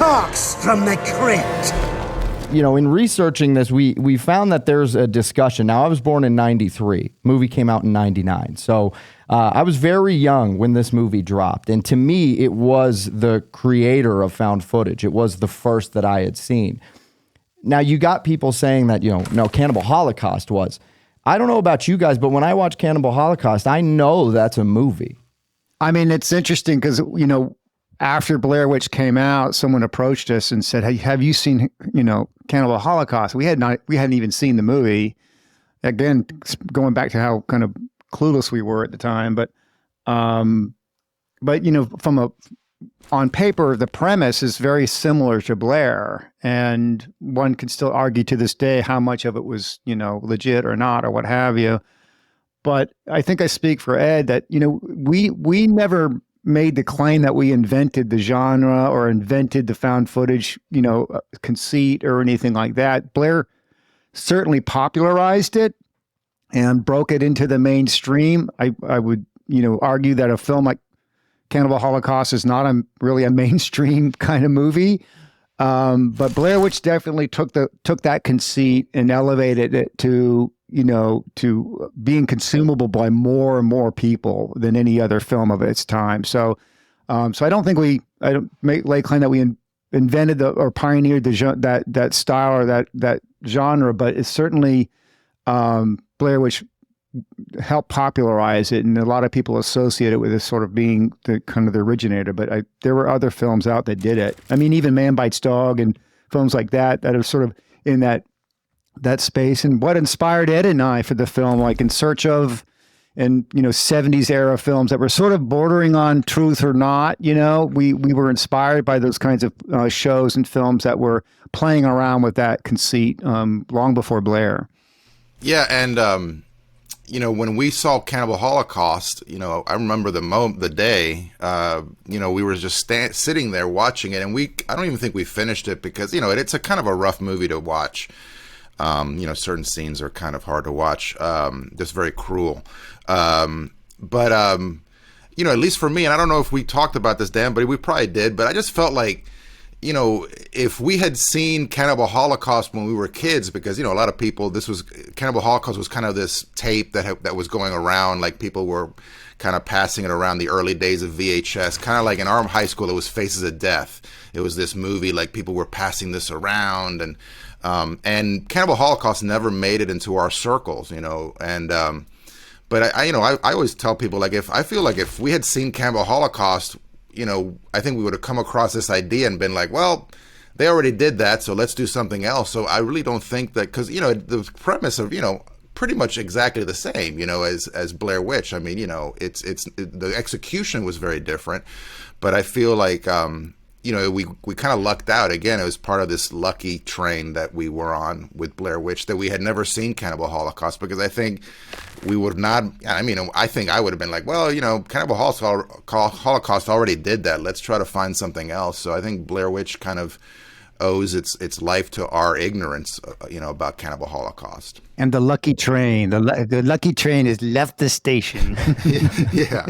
talks from the crypt. You know, in researching this, we found that there's a discussion. Now, I was born in 93. Movie came out in 99. So I was very young when this movie dropped. And to me, it was the creator of found footage. It was the first that I had seen. Now, you got people saying that, you know, no, Cannibal Holocaust was. I don't know about you guys, but when I watch Cannibal Holocaust, I know that's a movie. I mean, it's interesting because, you know, after Blair Witch came out, someone approached us and said, "Hey, have you seen, you know, Cannibal Holocaust?" We hadn't even seen the movie. Again, going back to how kind of clueless we were at the time, but you know, on paper, the premise is very similar to Blair, and one can still argue to this day how much of it was, you know, legit or not or what have you. But I think I speak for Ed that, you know, we never made the claim that we invented the genre or invented the found footage, you know, conceit or anything like that. Blair certainly popularized it and broke it into the mainstream. I would, you know, argue that a film like Cannibal Holocaust is not really a mainstream kind of movie. But Blair Witch definitely took that conceit and elevated it to, you know, to being consumable by more and more people than any other film of its time. So I don't think I don't lay claim that we invented or pioneered that style or that genre, but it's certainly Blair Witch helped popularize it, and a lot of people associate it with this sort of being the kind of the originator. But there were other films out that did it. I mean, even Man Bites Dog and films like that are sort of in that space. And what inspired Ed and I for the film, like In Search Of, and, you know, 70s era films that were sort of bordering on truth or not, you know, we were inspired by those kinds of shows and films that were playing around with that conceit long before Blair. Yeah, and you know, when we saw Cannibal Holocaust, you know, I remember the day, you know, we were just sitting there watching it, and I don't even think we finished it because, you know, it's a kind of a rough movie to watch. You know, certain scenes are kind of hard to watch, just very cruel. But you know, at least for me, and I don't know if we talked about this, Dan, but we probably did, but I just felt like, you know, if we had seen Cannibal Holocaust when we were kids, because, you know, a lot of people, Cannibal Holocaust was kind of this tape that was going around, like people were kind of passing it around the early days of VHS, kind of like in our high school, it was Faces of Death. It was this movie, like people were passing this around, and Cannibal Holocaust never made it into our circles, you know, and, but I always tell people, like, I feel like if we had seen Cannibal Holocaust, you know, I think we would have come across this idea and been like, well, they already did that, so let's do something else. So I really don't think that, because, you know, the premise of, you know, pretty much exactly the same, you know, as Blair Witch. I mean, you know, the execution was very different, but I feel like, you know, we kind of lucked out. Again, it was part of this lucky train that we were on with Blair Witch, that we had never seen Cannibal Holocaust, because I think we would not, I mean, I think I would have been like, well, you know, Cannibal Holocaust already did that. Let's try to find something else. So I think Blair Witch kind of owes its life to our ignorance, you know, about Cannibal Holocaust. And the lucky train, the lucky train has left the station. Yeah.